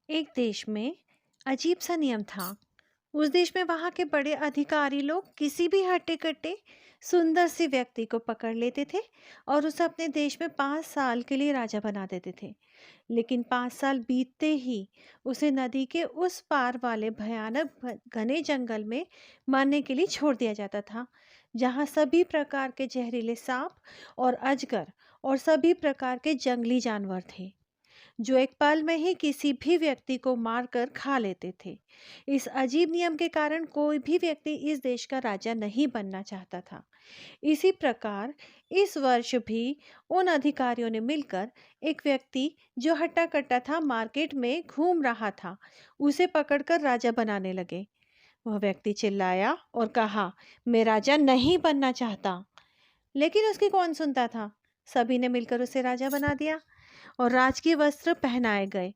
एक देश में अजीब सा नियम था। उस देश में वहाँ के बड़े अधिकारी लोग किसी भी हट्टे कट्टे सुंदर सी व्यक्ति को पकड़ लेते थे और उसे अपने देश में 5 साल के लिए राजा बना देते थे। लेकिन 5 साल बीतते ही उसे नदी के उस पार वाले भयानक घने जंगल में मारने के लिए छोड़ दिया जाता था, जहाँ सभी प्रकार के जहरीले सांप और अजगर और सभी प्रकार के जंगली जानवर थे, जो एक पल में ही किसी भी व्यक्ति को मारकर खा लेते थे। इस अजीब नियम के कारण कोई भी व्यक्ति इस देश का राजा नहीं बनना चाहता था। इसी प्रकार इस वर्ष भी उन अधिकारियों ने मिलकर एक व्यक्ति जो हट्टा कट्टा था, मार्केट में घूम रहा था, उसे पकड़कर राजा बनाने लगे। वह व्यक्ति चिल्लाया और कहा, मैं राजा नहीं बनना चाहता। लेकिन उसकी कौन सुनता था। सभी ने मिलकर उसे राजा बना दिया और राजकीय वस्त्र पहनाए गए,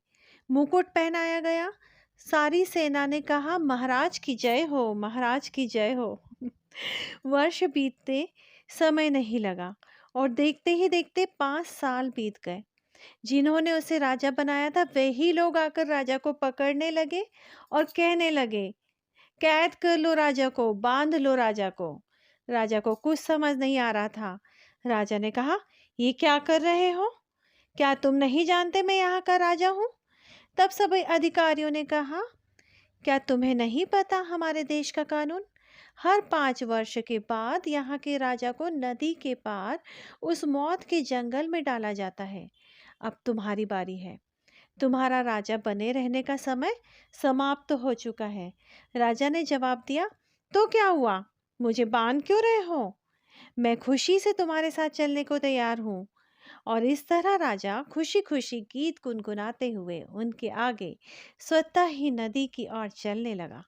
मुकुट पहनाया गया। सारी सेना ने कहा, महाराज की जय हो, महाराज की जय हो। वर्ष बीतते समय नहीं लगा और देखते ही देखते 5 साल बीत गए। जिन्होंने उसे राजा बनाया था वही लोग आकर राजा को पकड़ने लगे और कहने लगे, कैद कर लो राजा को, बांध लो राजा को। राजा को कुछ समझ नहीं आ रहा था। राजा ने कहा, ये क्या कर रहे हो? क्या तुम नहीं जानते मैं यहाँ का राजा हूँ? तब सभी अधिकारियों ने कहा, क्या तुम्हें नहीं पता हमारे देश का कानून? हर 5 वर्ष के बाद यहाँ के राजा को नदी के पार उस मौत के जंगल में डाला जाता है। अब तुम्हारी बारी है। तुम्हारा राजा बने रहने का समय समाप्त हो चुका है। राजा ने जवाब दिया, तो क्या हुआ? मुझे बांध क्यों रहे हो? मैं खुशी से तुम्हारे साथ चलने को तैयार हूँ। और इस तरह राजा खुशी खुशी गीत गुनगुनाते हुए उनके आगे स्वतः ही नदी की ओर चलने लगा।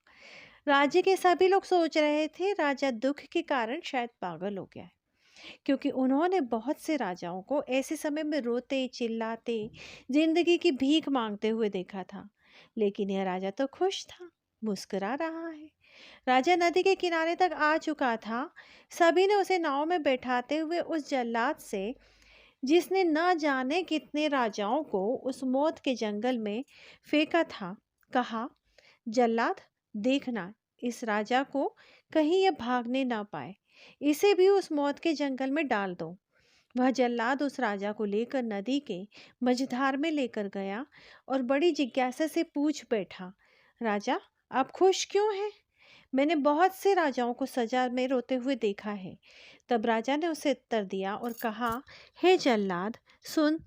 राज्य के सभी लोग सोच रहे थे राजा दुख के कारण शायद पागल हो गया है, क्योंकि उन्होंने बहुत से राजाओं को ऐसे समय में रोते चिल्लाते जिंदगी की भीख मांगते हुए देखा था। लेकिन यह राजा तो खुश था, मुस्कुरा रहा है। राजा नदी के किनारे तक आ चुका था। सभी ने उसे नाव में बैठाते हुए उस जल्लाद से, जिसने न जाने कितने राजाओं को उस मौत के जंगल में फेंका था, कहा, जल्लाद देखना, इस राजा को कहीं यह भागने ना पाए, इसे भी उस मौत के जंगल में डाल दो। वह जल्लाद उस राजा को लेकर नदी के मझधार में लेकर गया और बड़ी जिज्ञासा से पूछ बैठा, राजा आप खुश क्यों हैं? मैंने बहुत से राजाओं को सजा में रोते हुए देखा है। तब राजा ने उसे उत्तर दिया और कहा, हे जल्लाद सुन,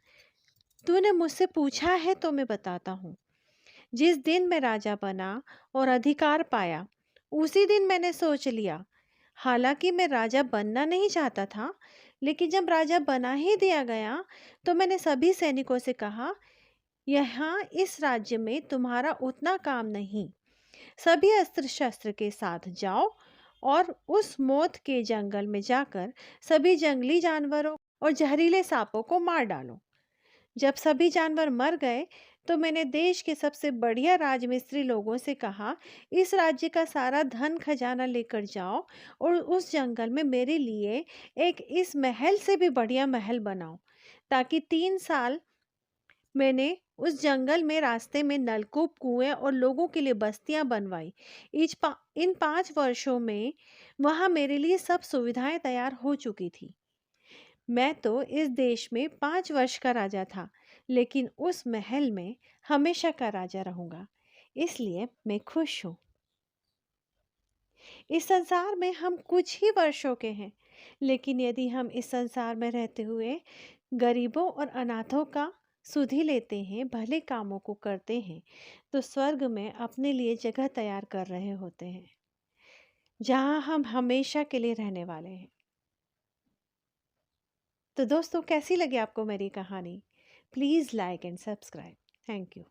तूने मुझसे पूछा है तो मैं बताता हूँ। जिस दिन मैं राजा बना और अधिकार पाया, उसी दिन मैंने सोच लिया। हालांकि मैं राजा बनना नहीं चाहता था, लेकिन जब राजा बना ही दिया गया तो मैंने सभी सैनिकों से कहा, यहाँ इस राज्य में तुम्हारा उतना काम नहीं। सभी अस्त्र शस्त्र के साथ जाओ और उस मौत के जंगल में जाकर सभी जंगली जानवरों और जहरीले सांपों को मार डालो। जब सभी जानवर मर गए तो मैंने देश के सबसे बढ़िया राजमिस्त्री लोगों से कहा, इस राज्य का सारा धन खजाना लेकर जाओ और उस जंगल में मेरे लिए एक इस महल से भी बढ़िया महल बनाओ, ताकि 3 साल मैंने उस जंगल में रास्ते में नलकूप, कुएं और लोगों के लिए बस्तियां बनवाई। इन 5 वर्षों में वहां मेरे लिए सब सुविधाएं तैयार हो चुकी थी। मैं तो इस देश में 5 वर्ष का राजा था, लेकिन उस महल में हमेशा का राजा रहूंगा। इसलिए मैं खुश हूँ। इस संसार में हम कुछ ही वर्षों के हैं, लेकिन यदि हम इस संसार में रहते हुए गरीबों और अनाथों का सुधि लेते हैं, भले कामों को करते हैं, तो स्वर्ग में अपने लिए जगह तैयार कर रहे होते हैं, जहां हम हमेशा के लिए रहने वाले हैं। तो दोस्तों, कैसी लगी आपको मेरी कहानी? Please like and subscribe. Thank you.